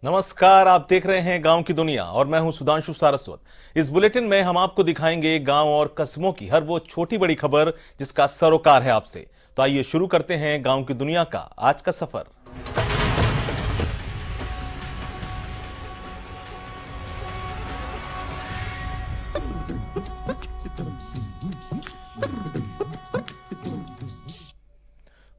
नमस्कार, आप देख रहे हैं गांव की दुनिया और मैं हूं सुधांशु सारस्वत। इस बुलेटिन में हम आपको दिखाएंगे गांव और कस्बों की हर वो छोटी बड़ी खबर जिसका सरोकार है आपसे। तो आइए शुरू करते हैं गांव की दुनिया का आज का सफर।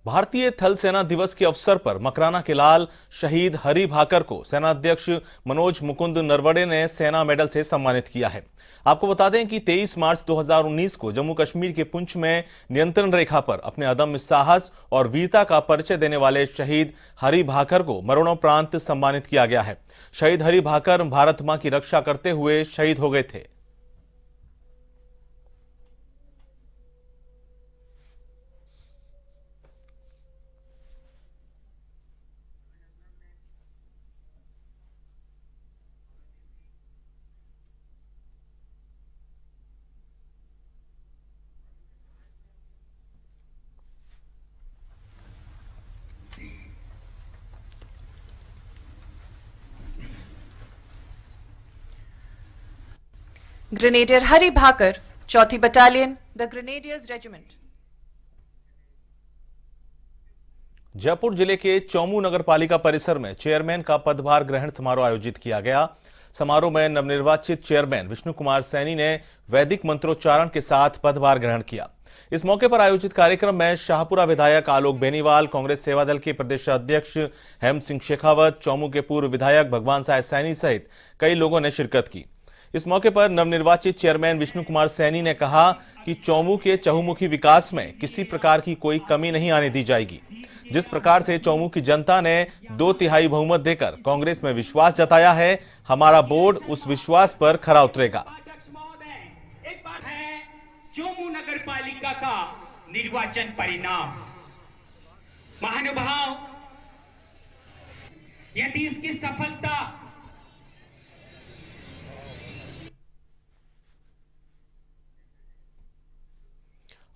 भारतीय थल सेना दिवस के अवसर पर मकराना के लाल शहीद हरि भाकर को सेनाध्यक्ष मनोज मुकुंद नरवणे ने सेना मेडल से सम्मानित किया है। आपको बता दें कि 23 मार्च 2019 को जम्मू कश्मीर के पुंछ में नियंत्रण रेखा पर अपने अदम्य साहस और वीरता का परिचय देने वाले शहीद हरि भाकर को मरणोपरांत सम्मानित किया गया है। शहीद हरि भाकर भारत मां की रक्षा करते हुए शहीद हो गए थे। ग्रेनेडियर हरि भाकर, चौथी battalion, the grenadiers regiment. Jaipur जिले के चौमू नगर पालिका परिसर में चेयरमैन का पदभार ग्रहण समारोह आयोजित किया गया। समारोह में नवनिर्वाचित चेयरमैन विष्णु कुमार सैनी ने वैदिक मंत्रोच्चारण के साथ पदभार ग्रहण किया। इस मौके पर आयोजित कार्यक्रम में शाहपुरा विधायक आलोक बेनीवाल, कांग्रेस सेवा दल के प्रदेश अध्यक्ष हेम सिंह शेखावत, चौमू के पूर्व विधायक भगवान साय सैनी सहित कई लोगों ने शिरकत की। इस मौके पर नवनिर्वाचित चेयरमैन विष्णु कुमार सैनी ने कहा कि चौमू के चहुमुखी विकास में किसी प्रकार की कोई कमी नहीं आने दी जाएगी। जिस प्रकार से चौमू की जनता ने 2/3 बहुमत देकर कांग्रेस में विश्वास जताया है, हमारा बोर्ड उस विश्वास पर खरा उतरेगा। एक बात है, चौमू नगर पालिका का निर्वाचन परिणाम महानुभाव, यदि इसकी सफलता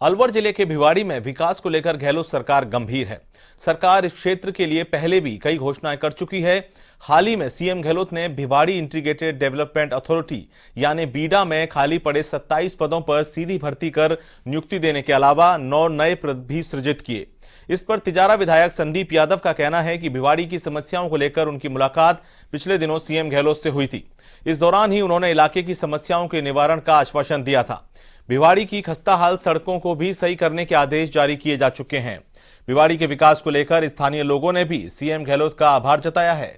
अलवर जिले के भिवाड़ी में विकास को लेकर गहलोत सरकार गंभीर है। सरकार इस क्षेत्र के लिए पहले भी कई घोषणाएं कर चुकी है। हाल ही में सीएम गहलोत ने भिवाड़ी इंटीग्रेटेड डेवलपमेंट अथॉरिटी यानी बीडा में खाली पड़े 27 पदों पर सीधी भर्ती कर नियुक्ति देने के अलावा 9 नए पद भी सृजित किए। इस पर तिजारा विधायक संदीप यादव का कहना है कि भिवाड़ी की समस्याओं को लेकर उनकी मुलाकात पिछले दिनों सीएम गहलोत से हुई थी। इस दौरान ही उन्होंने इलाके की समस्याओं के निवारण का आश्वासन दिया था। भिवाड़ी की खस्ताहाल सड़कों को भी सही करने के आदेश जारी किए जा चुके हैं। भिवाड़ी के विकास को लेकर स्थानीय लोगों ने भी सीएम गहलोत का आभार जताया है।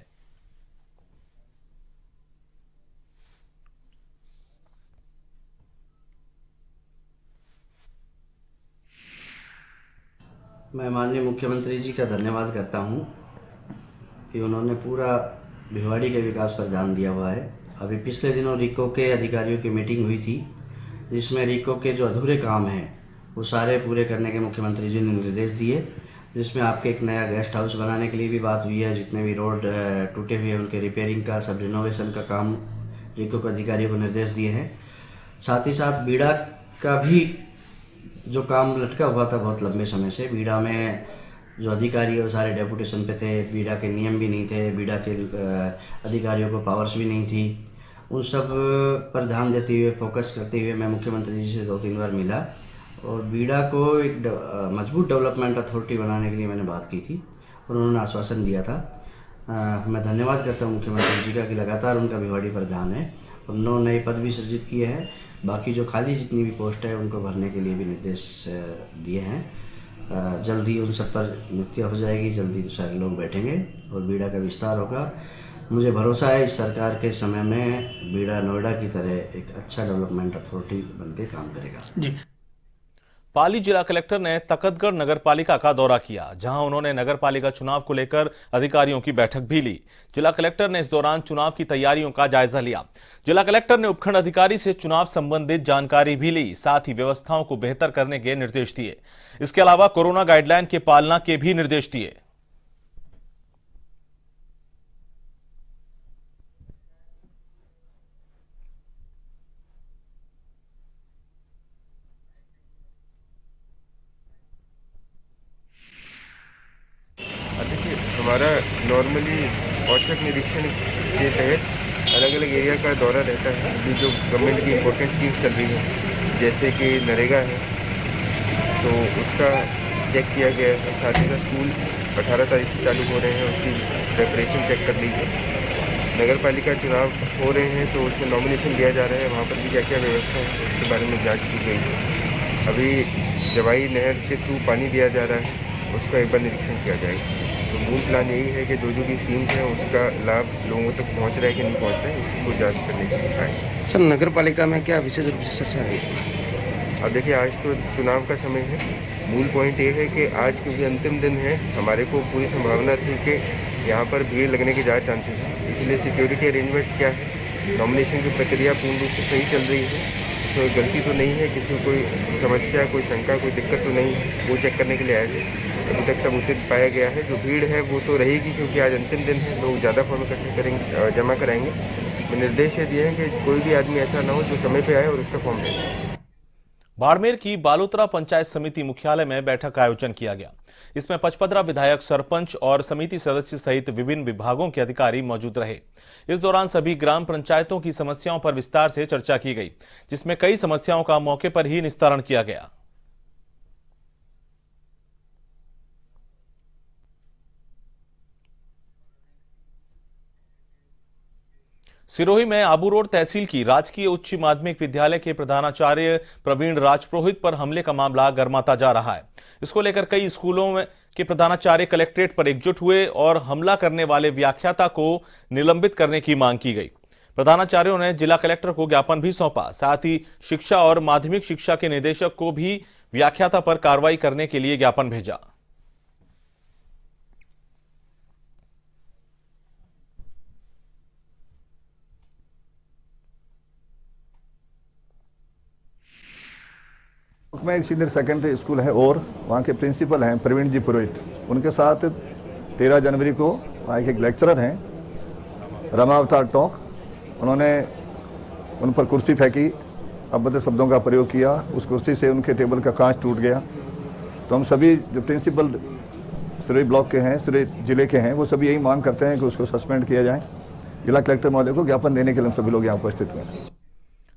मैं माननीय मुख्यमंत्री जी का धन्यवाद करता हूं कि उन्होंने पूरा भिवाड़ी के विकास पर ध्यान दिया हुआ है। अभी पिछले दिनों रिको के अधिकारियों की मीटिंग हुई थी, जिसमें रिको के जो अधूरे काम हैं वो सारे पूरे करने के मुख्यमंत्री जी ने निर्देश दिए, जिसमें आपके एक नया गेस्ट हाउस बनाने के लिए भी बात हुई है। जितने भी रोड टूटे हुए हैं उनके रिपेयरिंग का, सब रिनोवेशन का काम रिको के अधिकारियों को निर्देश दिए हैं। साथ ही साथ बीडा का भी जो काम लटका हुआ था बहुत लंबे समय से, बीडा में जो अधिकारी है वो सारे डेपुटेशन पे थे, बीडा के नियम भी नहीं थे, बीडा के अधिकारियों को पावर्स भी नहीं थी। उन सब पर ध्यान देते हुए, फोकस करते हुए मैं मुख्यमंत्री जी से 2-3 बार मिला और बीडा को एक मजबूत डेवलपमेंट अथॉरिटी बनाने के लिए मैंने बात की थी और उन्होंने आश्वासन दिया था। मैं धन्यवाद करता हूँ मुख्यमंत्री जी का कि लगातार उनका भिवाड़ी पर ध्यान है और 9 नए पद भी सृजित किए हैं। बाकी जो खाली जितनी भी पोस्ट है उनको भरने के लिए भी निर्देश दिए हैं। जल्दी उन सब पर नियुक्ति हो जाएगी, जल्दी सारे लोग बैठेंगे और बीडा का विस्तार होगा। मुझे भरोसा है इस सरकार के समय में बीडा नोएडा की तरह एक अच्छा डेवलपमेंट अथॉरिटी बनकर काम करेगा। पाली जिला कलेक्टर ने तकतगढ़ नगर पालिका का दौरा किया, जहां उन्होंने नगर पालिका चुनाव को लेकर अधिकारियों की बैठक भी ली। जिला कलेक्टर ने इस दौरान चुनाव की तैयारियों का जायजा लिया। जिला कलेक्टर ने उपखंड अधिकारी से चुनाव संबंधित जानकारी भी ली, साथ ही व्यवस्थाओं को बेहतर करने के निर्देश दिए। इसके अलावा कोरोना गाइडलाइन के पालना के भी निर्देश दिए। हमारा नॉर्मली औचक निरीक्षण के तहत अलग अलग एरिया का दौरा रहता है। अभी जो गवर्नमेंट की इम्पोर्टेंट स्कीम्स चल रही हैं जैसे कि नरेगा है तो उसका चेक किया गया है। साथ ही साथ स्कूल 18 तारीख से चालू हो रहे हैं, उसकी प्रेपरेशन चेक कर ली है। नगर पालिका चुनाव हो रहे हैं तो उसमें नॉमिनेशन दिया जा रहा है, वहाँ पर भी क्या क्या व्यवस्था है उसके बारे में जांच की गई है। अभी जवाई नहर के थ्रू पानी दिया जा रहा है, उसका एक बार निरीक्षण किया जाएगा। तो मूल प्लान यही है कि जो भी स्कीम्स हैं उसका लाभ लोगों तक पहुँच रहा है कि नहीं पहुँच रहा है, उसी को जाँच करने के लिए आए। सर नगर पालिका में क्या विशेष रूप से चर्चा रही? अब देखिए आज तो चुनाव का समय है, मूल पॉइंट ये है कि आज क्योंकि अंतिम दिन है, हमारे को पूरी संभावना थी कि यहाँ पर भीड़ लगने के ज़्यादा चांसेस हैं। इसलिए सिक्योरिटी अरेंजमेंट्स क्या है, नॉमिनेशन की प्रक्रिया पूर्ण रूप से सही चल रही है, तो गलती तो नहीं है, किसी को कोई समस्या कोई शंका कोई दिक्कत तो नहीं है, वो चेक करने के लिए आए थे। अभी तक सब उचित पाया गया है। जो भीड़ है वो तो रहेगी क्योंकि आज अंतिम दिन है, लोग ज़्यादा फॉर्म इकट्ठे करेंगे जमा कराएंगे। मैं निर्देश ये दिए हैं कि कोई भी आदमी ऐसा ना हो जो समय पे आए और उसका फॉर्म ले। बाड़मेर की बालोतरा पंचायत समिति मुख्यालय में बैठक का आयोजन किया गया। इसमें 55 विधायक, सरपंच और समिति सदस्य सहित विभिन्न विभागों के अधिकारी मौजूद रहे। इस दौरान सभी ग्राम पंचायतों की समस्याओं पर विस्तार से चर्चा की गई, जिसमें कई समस्याओं का मौके पर ही निस्तारण किया गया। सिरोही में आबू रोड तहसील की राजकीय उच्च माध्यमिक विद्यालय के प्रधानाचार्य प्रवीण राजपुरोहित पर हमले का मामला गर्माता जा रहा है। इसको लेकर कई स्कूलों में के प्रधानाचार्य कलेक्ट्रेट पर एकजुट हुए और हमला करने वाले व्याख्याता को निलंबित करने की मांग की गई। प्रधानाचार्यों ने जिला कलेक्टर को ज्ञापन भी सौंपा। साथ ही शिक्षा और माध्यमिक शिक्षा के निदेशक को भी व्याख्याता पर कार्रवाई करने के लिए ज्ञापन भेजा। उसमें एक सीनियर सेकेंडरी स्कूल है और वहाँ के प्रिंसिपल हैं प्रवीण जी पुरोहित, उनके साथ 13 जनवरी को वहाँ एक लेक्चरर हैं रमावतार टोंक, उन्होंने उन पर कुर्सी फेंकी, अभद्र शब्दों का प्रयोग किया। उस कुर्सी से उनके टेबल का कांच टूट गया। तो हम सभी जो प्रिंसिपल सिरोही ब्लॉक के हैं, सिरोही जिले के हैं, वो सभी यही मांग करते हैं कि उसको सस्पेंड किया जाए। जिला कलेक्टर महोदय को ज्ञापन देने के लिए हम सभी लोग यहाँ उपस्थित हुए।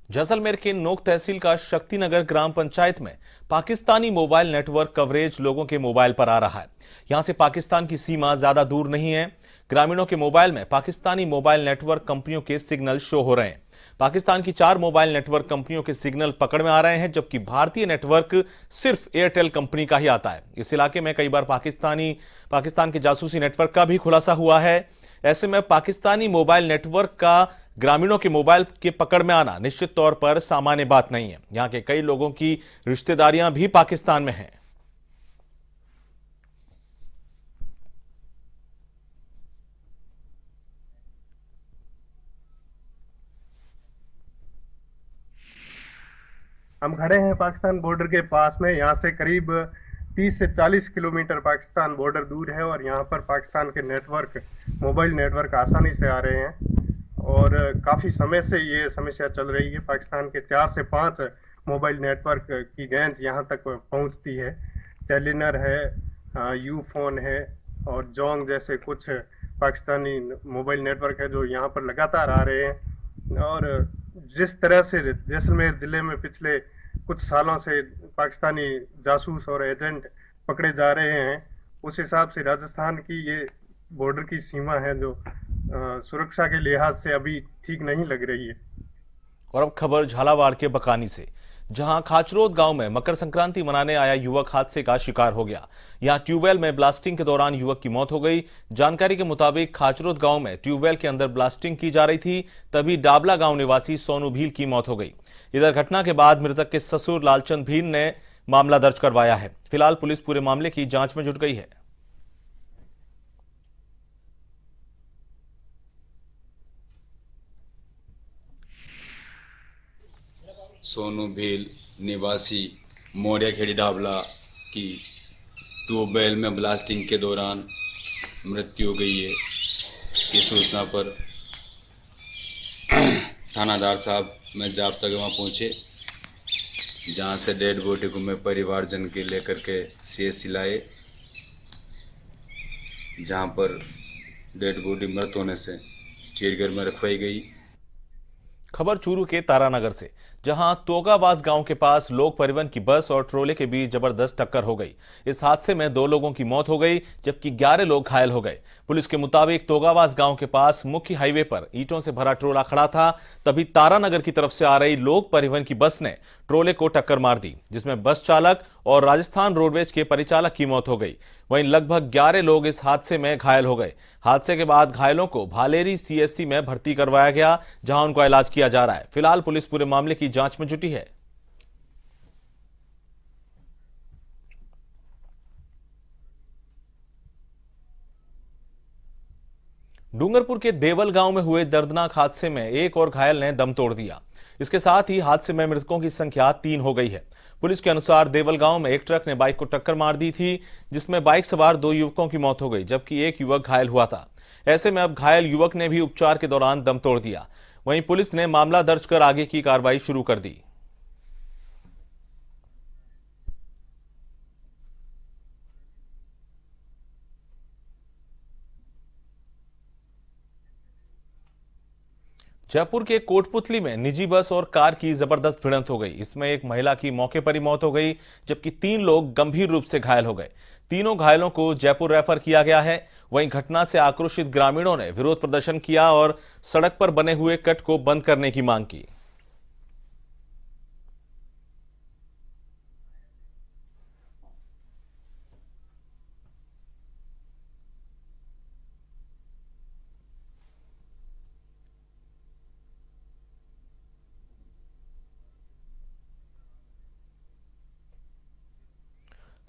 जैसलमेर के नोक तहसील का शक्तिनगर ग्राम पंचायत में पाकिस्तानी मोबाइल नेटवर्क कवरेज लोगों के मोबाइल पर आ रहा है। यहां से पाकिस्तान की सीमा ज्यादा दूर नहीं है। ग्रामीणों के मोबाइल में पाकिस्तानी मोबाइल नेटवर्क कंपनियों के सिग्नल शो हो रहे हैं। पाकिस्तान की 4 मोबाइल नेटवर्क कंपनियों के सिग्नल पकड़ में आ रहे हैं, जबकि भारतीय नेटवर्क सिर्फ एयरटेल कंपनी का ही आता है। इस इलाके में कई बार पाकिस्तान के जासूसी नेटवर्क का भी खुलासा हुआ है। ऐसे में पाकिस्तानी मोबाइल नेटवर्क का ग्रामीणों के मोबाइल के पकड़ में आना निश्चित तौर पर सामान्य बात नहीं है। यहां के कई लोगों की रिश्तेदारियां भी पाकिस्तान में हैं। हम खड़े हैं पाकिस्तान बॉर्डर के पास में। यहाँ से करीब 30 से 40 किलोमीटर पाकिस्तान बॉर्डर दूर है और यहाँ पर पाकिस्तान के नेटवर्क, मोबाइल नेटवर्क आसानी से आ रहे हैं और काफ़ी समय से ये समस्या चल रही है। पाकिस्तान के 4 से 5 मोबाइल नेटवर्क की रेंज यहाँ तक पहुँचती है। टेलीनर है, यूफोन है और जोंग जैसे कुछ पाकिस्तानी मोबाइल नेटवर्क है जो यहाँ पर लगातार आ रहे हैं। और जिस तरह से जैसलमेर ज़िले में पिछले कुछ सालों से पाकिस्तानी जासूस और एजेंट पकड़े जा रहे हैं, उस हिसाब से राजस्थान की ये बॉर्डर की सीमा है जो सुरक्षा के लिहाज से अभी ठीक नहीं लग रही है। और अब खबर झालावाड़ के बकानी से, जहां खाचरोद गांव में मकर संक्रांति मनाने आया युवक हादसे का शिकार हो गया। यहां ट्यूबवेल में ब्लास्टिंग के दौरान युवक की मौत हो गई। जानकारी के मुताबिक खाचरोद गांव में ट्यूबवेल के अंदर ब्लास्टिंग की जा रही थी, तभी डाबला गांव निवासी सोनू भील की मौत हो गई। इधर घटना के बाद मृतक के ससुर लालचंद भील ने मामला दर्ज करवाया है। फिलहाल पुलिस पूरे मामले की जांच में जुट गई है। सोनू भील निवासी मोरिया खेड़ी डाबला की ट्यूबवेल में ब्लास्टिंग के दौरान मृत्यु हो गई है। इस सूचना पर थानादार साहब में जाब्ता के वहाँ पहुँचे, जहाँ से डेड बॉडी को मैं परिवारजन के लेकर के CHC लाए, जहाँ पर डेड बॉडी मृत होने से चीरघर में रखवाई गई। खबर चूरू के तारानगर से, जहां तोगाबाज गांव के पास लोक परिवहन की बस और ट्रोले के बीच जबरदस्त टक्कर हो गई। इस हादसे में 2 लोगों की मौत हो गई जबकि 11 लोग घायल हो गए। पुलिस के मुताबिक तोगाबाज गांव के पास मुख्य हाईवे पर ईंटों से भरा ट्रोला खड़ा था, तभी तारानगर की तरफ से आ रही लोक परिवहन की बस ने ट्रोले को टक्कर मार दी, जिसमें बस चालक और राजस्थान रोडवेज के परिचालक की मौत हो गई। वहीं लगभग 11 लोग इस हादसे में घायल हो गए। हादसे के बाद घायलों को भालेरी सीएससी में भर्ती करवाया गया, जहां उनका इलाज किया जा रहा है। फिलहाल पुलिस पूरे मामले की जांच में जुटी है। डूंगरपुर के देवल गांव में हुए दर्दनाक हादसे में एक और घायल ने दम तोड़ दिया। इसके साथ ही हादसे में मृतकों की संख्या 3 हो गई है। पुलिस के अनुसार देवल गांव में एक ट्रक ने बाइक को टक्कर मार दी थी, जिसमें बाइक सवार 2 युवकों की मौत हो गई जबकि एक युवक घायल हुआ था। ऐसे में अब घायल युवक ने भी उपचार के दौरान दम तोड़ दिया। वहीं पुलिस ने मामला दर्ज कर आगे की कार्रवाई शुरू कर दी। जयपुर के कोटपुतली में निजी बस और कार की जबरदस्त भिड़ंत हो गई। इसमें एक महिला की मौके पर ही मौत हो गई जबकि 3 लोग गंभीर रूप से घायल हो गए। तीनों घायलों को जयपुर रेफर किया गया है। वहीं घटना से आक्रोशित ग्रामीणों ने विरोध प्रदर्शन किया और सड़क पर बने हुए कट को बंद करने की मांग की।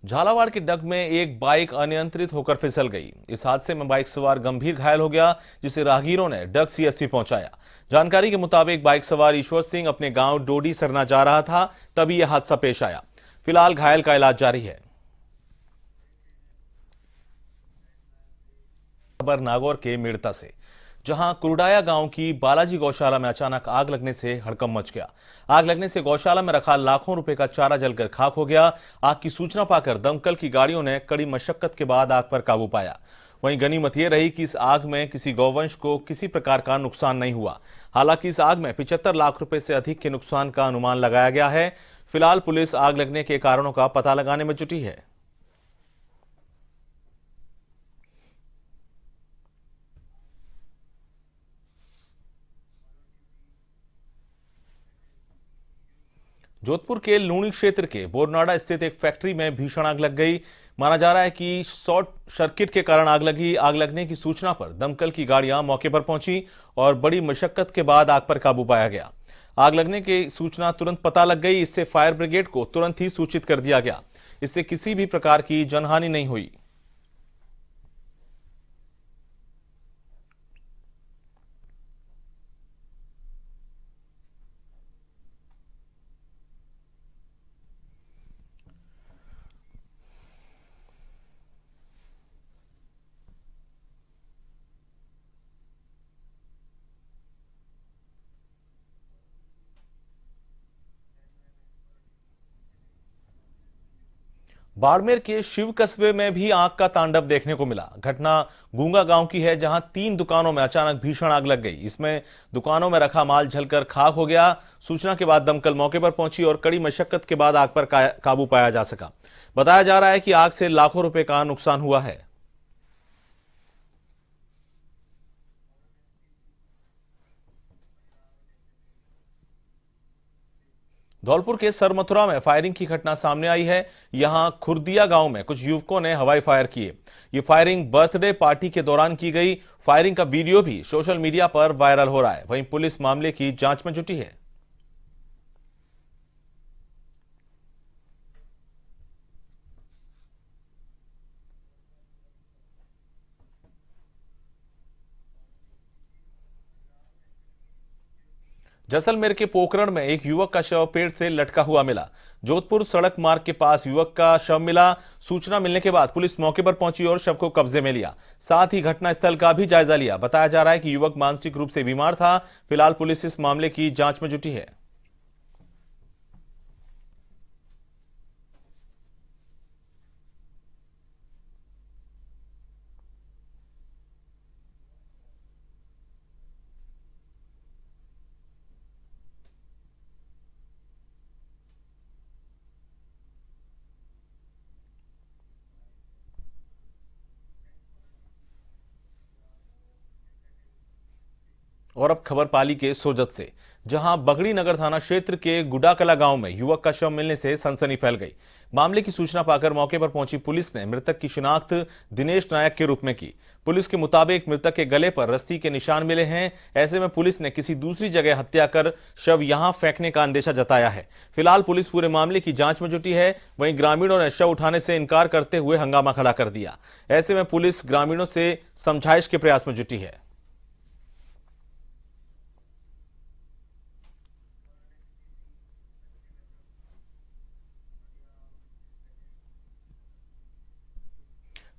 झालावाड़ के डग में एक बाइक अनियंत्रित होकर फिसल गई। इस हादसे में बाइक सवार गंभीर घायल हो गया, जिसे राहगीरों ने डग सीएससी पहुंचाया। जानकारी के मुताबिक बाइक सवार ईश्वर सिंह अपने गांव डोडी सरना जा रहा था, तभी यह हादसा पेश आया। फिलहाल घायल का इलाज जारी है। खबर नागौर के मेड़ता से, जहां कुरडाया गांव की बालाजी गौशाला में अचानक आग लगने से हड़कंप मच गया। आग लगने से गौशाला में रखा लाखों रुपए का चारा जलकर खाक हो गया। आग की सूचना पाकर दमकल की गाड़ियों ने कड़ी मशक्कत के बाद आग पर काबू पाया। वहीं गनीमत यह रही कि इस आग में किसी गौवंश को किसी प्रकार का नुकसान नहीं हुआ। हालांकि इस आग में 75 लाख रुपए से अधिक के नुकसान का अनुमान लगाया गया है। फिलहाल पुलिस आग लगने के कारणों का पता लगाने में जुटी है। जोधपुर के लूणी क्षेत्र के बोरनाडा स्थित एक फैक्ट्री में भीषण आग लग गई। माना जा रहा है कि शॉर्ट सर्किट के कारण आग लगी। आग लगने की सूचना पर दमकल की गाड़ियां मौके पर पहुंची और बड़ी मशक्कत के बाद आग पर काबू पाया गया। आग लगने की सूचना तुरंत पता लग गई। इससे फायर ब्रिगेड को तुरंत ही सूचित कर दिया गया। इससे किसी भी प्रकार की जनहानि नहीं हुई। बाड़मेर के शिव कस्बे में भी आग का तांडव देखने को मिला। घटना गूंगा गांव की है, जहां 3 दुकानों में अचानक भीषण आग लग गई। इसमें दुकानों में रखा माल जलकर खाक हो गया। सूचना के बाद दमकल मौके पर पहुंची और कड़ी मशक्कत के बाद आग पर काबू पाया जा सका। बताया जा रहा है कि आग से लाखों रुपए का नुकसान हुआ है। धौलपुर के सरमथुरा में फायरिंग की घटना सामने आई है। यहां खुर्दिया गांव में कुछ युवकों ने हवाई फायर किए। ये फायरिंग बर्थडे पार्टी के दौरान की गई। फायरिंग का वीडियो भी सोशल मीडिया पर वायरल हो रहा है। वहीं पुलिस मामले की जांच में जुटी है। जैसलमेर के पोखरण में एक युवक का शव पेड़ से लटका हुआ मिला। जोधपुर सड़क मार्ग के पास युवक का शव मिला। सूचना मिलने के बाद पुलिस मौके पर पहुंची और शव को कब्जे में लिया। साथ ही घटनास्थल का भी जायजा लिया। बताया जा रहा है कि युवक मानसिक रूप से बीमार था। फिलहाल पुलिस इस मामले की जांच में जुटी है। और अब खबर पाली के सोजत से, जहां बगड़ी नगर थाना क्षेत्र के गुडाकला गांव में युवक का शव मिलने से सनसनी फैल गई। मामले की सूचना पाकर मौके पर पहुंची पुलिस ने मृतक की शिनाख्त दिनेश नायक के रूप में की। पुलिस के मुताबिक मृतक के गले पर रस्सी के निशान मिले हैं। ऐसे में पुलिस ने किसी दूसरी जगह हत्या कर शव यहां फेंकने का अंदेशा जताया है। फिलहाल पुलिस पूरे मामले की जांच में जुटी है। वहीं ग्रामीणों ने शव उठाने से इनकार करते हुए हंगामा खड़ा कर दिया। ऐसे में पुलिस ग्रामीणों से समझाइश के प्रयास में जुटी है।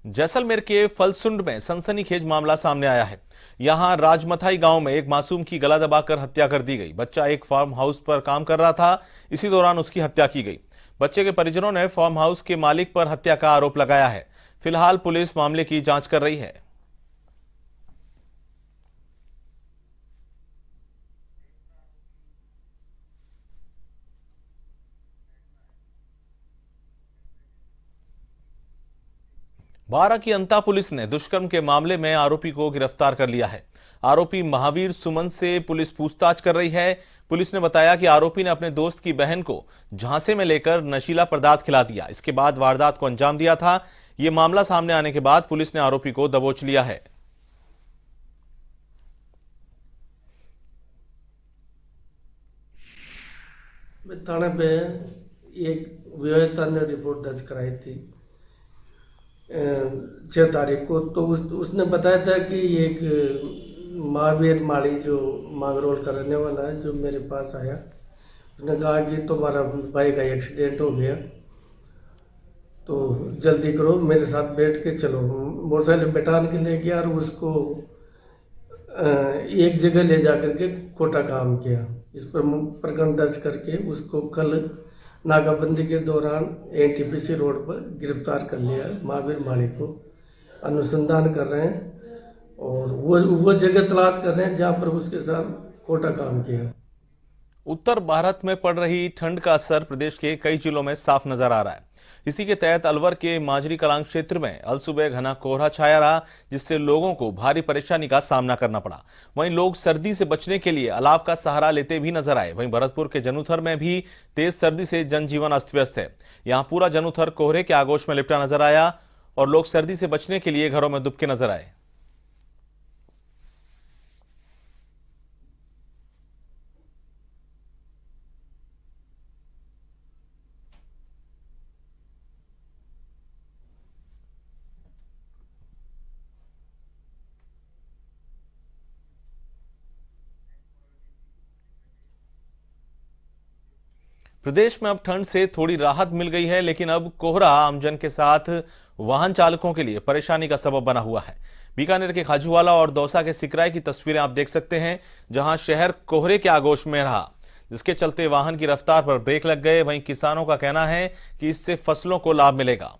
जैसलमेर के फलसुंड में सनसनीखेज मामला सामने आया है। यहां राजमथाई गांव में एक मासूम की गला दबाकर हत्या कर दी गई। बच्चा एक फार्म हाउस पर काम कर रहा था, इसी दौरान उसकी हत्या की गई। बच्चे के परिजनों ने फार्म हाउस के मालिक पर हत्या का आरोप लगाया है। फिलहाल पुलिस मामले की जांच कर रही है। बारा की अंता पुलिस ने दुष्कर्म के मामले में आरोपी को गिरफ्तार कर लिया है। आरोपी महावीर सुमन से पुलिस पूछताछ कर रही है। पुलिस ने बताया कि आरोपी ने अपने दोस्त की बहन को झांसे में लेकर नशीला पदार्थ खिला दिया। इसके बाद वारदात को अंजाम दिया था। यह मामला सामने आने के बाद पुलिस ने आरोपी को दबोच लिया है। थाने पे एक विवेकता ने रिपोर्ट दर्ज कराई थी 6 तारीख को। तो उसने बताया था कि एक महावीर माली जो मांगरोल का रहने वाला है, जो मेरे पास आया, उसने कहा कि तुम्हारा भाई का एक्सीडेंट हो गया, तो जल्दी करो, मेरे साथ बैठ के चलो। मोटरसाइकिल बैठान के लिए गया और उसको एक जगह ले जा करके खोटा काम किया। इस पर प्रकरण दर्ज करके उसको कल नाकाबंदी के दौरान एनटीपीसी रोड पर गिरफ्तार कर लिया। महावीर माली को अनुसंधान कर रहे हैं और वो जगह तलाश कर रहे हैं जहां पर उसके साथ खोटा काम किया। उत्तर भारत में पड़ रही ठंड का असर प्रदेश के कई जिलों में साफ नजर आ रहा है। इसी के तहत अलवर के माजरी कलां क्षेत्र में अलसुबह घना कोहरा छाया रहा, जिससे लोगों को भारी परेशानी का सामना करना पड़ा। वहीं लोग सर्दी से बचने के लिए अलाव का सहारा लेते भी नजर आए। वहीं भरतपुर के जनुथर में भी तेज सर्दी से जनजीवन अस्त व्यस्त है। यहां पूरा जनुथर कोहरे के आगोश में लिपटा नजर आया और लोग सर्दी से बचने के लिए घरों में दुबके नजर आए। प्रदेश में अब ठंड से थोड़ी राहत मिल गई है, लेकिन अब कोहरा आमजन के साथ वाहन चालकों के लिए परेशानी का सबब बना हुआ है। बीकानेर के खाजूवाला और दौसा के सिकराय की तस्वीरें आप देख सकते हैं, जहां शहर कोहरे के आगोश में रहा, जिसके चलते वाहन की रफ्तार पर ब्रेक लग गए। वहीं किसानों का कहना है कि इससे फसलों को लाभ मिलेगा।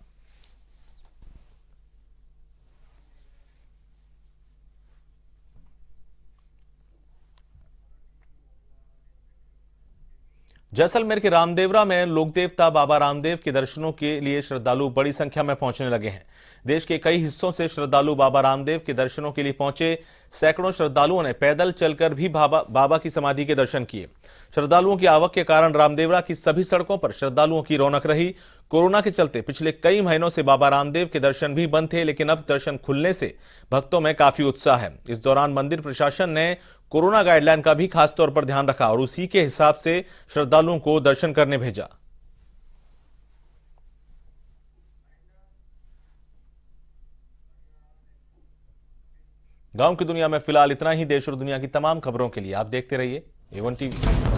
जैसलमेर के रामदेवरा में लोकदेवता बाबा रामदेव के दर्शनों के लिए श्रद्धालु बड़ी संख्या में पहुंचने लगे हैं। देश के कई हिस्सों से श्रद्धालु बाबा रामदेव के दर्शनों के लिए पहुंचे। सैकड़ों श्रद्धालुओं ने पैदल चलकर भी बाबा की समाधि के दर्शन किए। श्रद्धालुओं की आवक के कारण रामदेवरा की सभी सड़कों पर श्रद्धालुओं की रौनक रही। कोरोना के चलते पिछले कई महीनों से बाबा रामदेव के दर्शन भी बंद थे, लेकिन अब दर्शन खुलने से भक्तों में काफी उत्साह है। इस दौरान मंदिर प्रशासन ने कोरोना गाइडलाइन का भी खास तौर पर ध्यान रखा और उसी के हिसाब से श्रद्धालुओं को दर्शन करने भेजा। गांव की दुनिया में फिलहाल इतना ही। देश और दुनिया की तमाम खबरों के लिए आप देखते रहिए A1 TV।